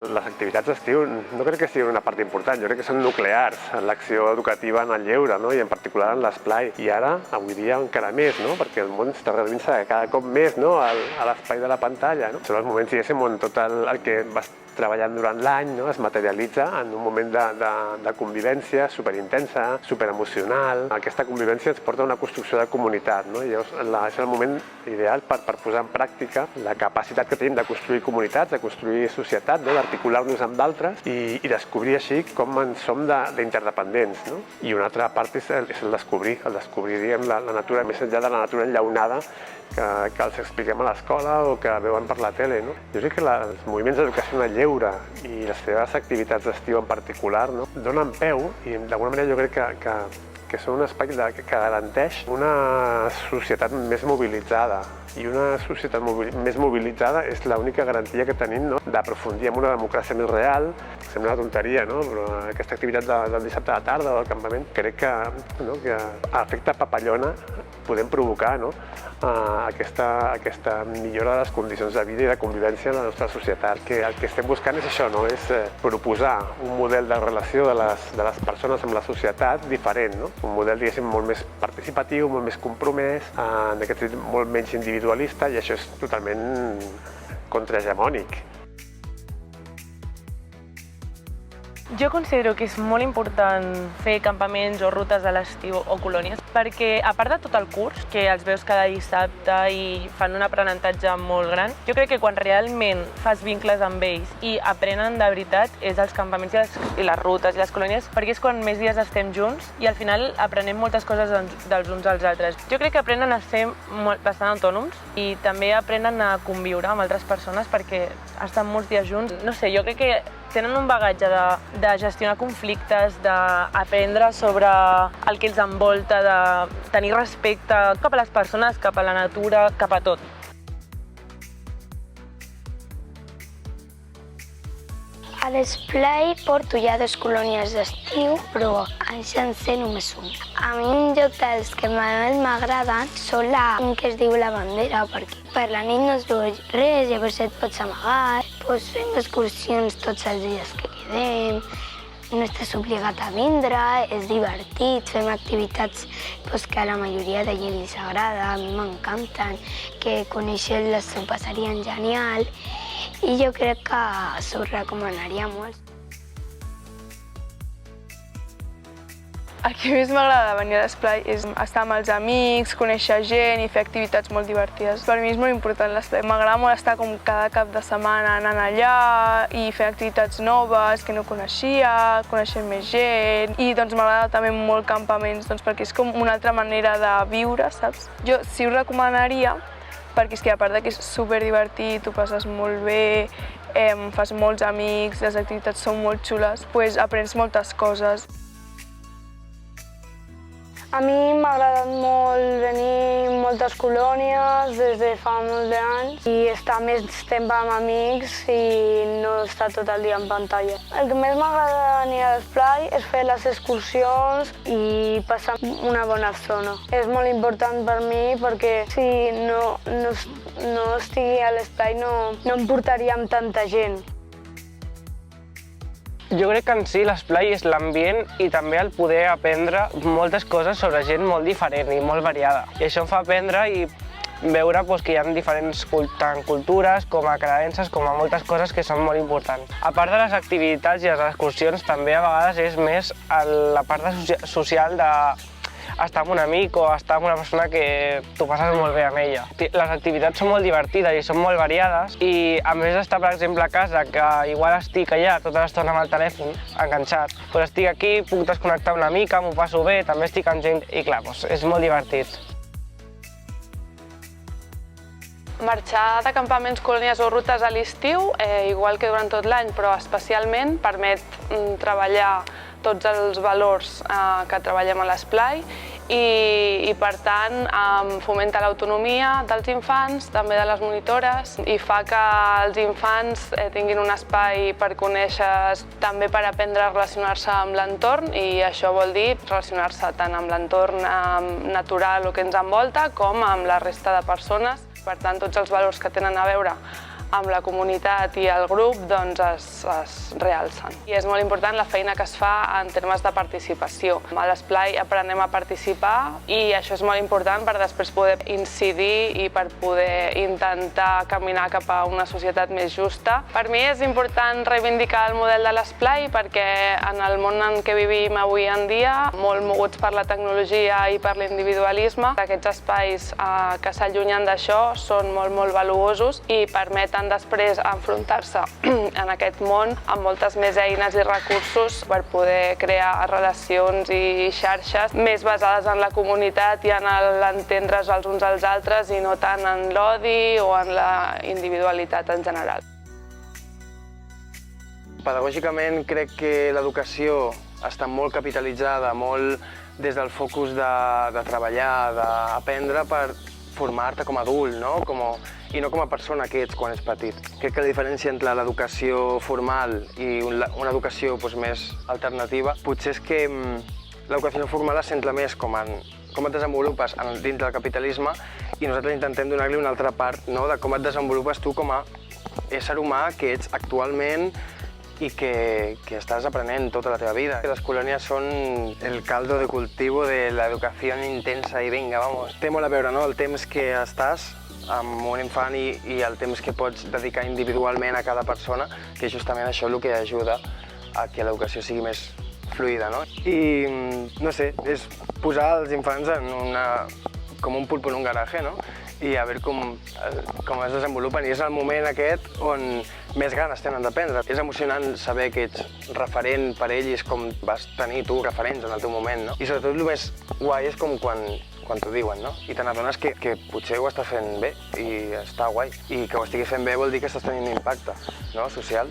Les activitats d'estiu no crec que siguin una part important, jo crec que són nuclears en l'acció educativa en el lleure, no? I en particular en l'esplai. I ara, avui dia, encara més, no? Perquè el món està reduint-se cada cop més, no? A l'espai de la pantalla, no? Són els moments, diguéssim, on tot el que vas treballant durant l'any, no? Es materialitza en un moment de convivència superintensa, superemocional. Aquesta convivència ens porta a una construcció de comunitat, no? I és el moment ideal per posar en pràctica la capacitat que tenim de construir comunitats, de construir societat, no? D'articular-nos amb d'altres i descobrir així com en som d'interdependents, no? I una altra part és el descobrir, diguem, la natura, més enllà de la natura enllaunada que els expliquem a l'escola o que veuen per la tele, no? Jo crec que els moviments d'educació en el lleure i les seves activitats d'estiu en particular, no? Donen peu i d'alguna manera jo crec que són un espai que garanteix una societat més mobilitzada. I una societat més mobilitzada és l'única garantia que tenim, no? D'aprofundir en una democràcia més real. Sembla una tonteria, no? Però aquesta activitat del dissabte a la tarda o del campament crec que a efecte papallona podem provocar, no? Aquesta millora de les condicions de vida i de convivència en la nostra societat. El que estem buscant és això, no? És proposar un model de relació de les persones amb la societat diferent, no? Un model, diguéssim, molt més participatiu, molt més compromès, en aquest sentit molt menys individualista, i això és totalment contrahegemònic. Jo considero que és molt important fer campaments o rutes a l'estiu o colònies perquè, a part de tot el curs, que els veus cada dissabte i fan un aprenentatge molt gran, jo crec que quan realment fas vincles amb ells i aprenen de veritat és els campaments i les rutes i les colònies, perquè és quan més dies estem junts i al final aprenem moltes coses dels uns als altres. Jo crec que aprenen a ser bastant autònoms i també aprenen a conviure amb altres persones perquè estan molts dies junts. No sé, jo crec que tenen un bagatge de gestionar conflictes, d'aprendre sobre el que els envolta, de tenir respecte cap a les persones, cap a la natura, cap a tot. A l'esplai porto ja 2 colònies d'estiu, però anys sencer només una. A mi un lloc dels que més m'agraden són un que es diu la bandera, perquè per la nit no es veu res, llavors et pots amagar, fem excursions tots els dies que quedem, no estàs obligat a vindre, és divertit, fem activitats que a la majoria de gent els agrada, a mi m'encanten, que conèixer-les s'ho passarien genial, i jo crec que s'ho recomanaria molt. El que més m'agrada de venir a l'esplai és estar amb els amics, conèixer gent i fer activitats molt divertides. Per mi és molt important l'esplai. M'agrada molt estar com cada cap de setmana anant allà i fent activitats noves que no coneixia, coneixent més gent. I doncs m'agrada també molt campaments perquè és com una altra manera de viure, saps? Jo sí ho recomanaria perquè és que a part que és superdivertit, ho passes molt bé, fas molts amics, les activitats són molt xules, doncs aprens moltes coses. A mi m'ha agradat molt venir moltes colònies des de fa molts d'anys i estar més temps amb amics i no estar tot el dia en pantalla. El que més m'agrada de venir a l'esplai és fer les excursions i passar una bona estona. És molt important per mi perquè si no estigui a l'esplai no em portaria amb tanta gent. Jo crec que en si l'esplai és l'ambient i també el poder aprendre moltes coses sobre gent molt diferent i molt variada. I això em fa aprendre i veure que hi ha diferents tant cultures com a creences, com a moltes coses que són molt importants. A part de les activitats i les excursions, també a vegades és més la part social de estar amb un amic o estar amb una persona que t'ho passes molt bé amb ella. Les activitats són molt divertides i són molt variades i a més d'estar, per exemple, a casa, que igual estic allà tota l'estona amb el telèfon, enganxat, doncs estic aquí, puc desconnectar una mica, m'ho passo bé, també estic amb gent i clar, és molt divertit. Marxar de campaments, colònies o rutes a l'estiu, igual que durant tot l'any, però especialment permet treballar tots els valors que treballem a l'esplai i per tant fomenta l'autonomia dels infants, també de les monitores i fa que els infants tinguin un espai per conèixer, també per aprendre a relacionar-se amb l'entorn i això vol dir relacionar-se tant amb l'entorn natural o que ens envolta com amb la resta de persones. Per tant, tots els valors que tenen a veure amb la comunitat i el grup doncs es realcen. I és molt important la feina que es fa en termes de participació. A l'Esplai aprenem a participar i això és molt important per després poder incidir i per poder intentar caminar cap a una societat més justa. Per mi és important reivindicar el model de l'Esplai perquè en el món en què vivim avui en dia, molt moguts per la tecnologia i per l'individualisme, aquests espais que s'allunyen d'això són molt valuosos i permeten després enfrontar-se en aquest món amb moltes més eines i recursos per poder crear relacions i xarxes més basades en la comunitat i en l'entendre's els uns als altres i no tant en l'odi o en la individualitat en general. Pedagògicament crec que l'educació està molt capitalitzada, molt des del focus de treballar, d'aprendre per formar-te com a adult, no? I no com a persona que ets quan ets petit. Crec que la diferència entre l'educació formal i una educació més alternativa potser és que l'educació formal es centra més com et desenvolupes dins del capitalisme i nosaltres intentem donar-li una altra part de com et desenvolupes tu com a ésser humà que ets actualment i que estàs aprenent tota la teva vida. Les colònies són el caldo de cultivo de l'educació intensa i vinga, vamos. Té molt a veure, no?, el temps que estàs amb un infant i el temps que pots dedicar individualment a cada persona, que és justament això el que ajuda a que l'educació sigui més fluida, no? I, no sé, és posar els infants com un pulpo en un garatge, no? I a veure com es desenvolupen. I és el moment aquest on més ganes tenen d'aprendre. És emocionant saber que ets referent per ells com vas tenir tu referents en el teu moment, no? I sobretot el més guai és com quan t'ho diuen, no? I te n'adones que potser ho estàs fent bé i està guai. I que ho estiguis fent bé vol dir que estàs tenint impacte, no?, social.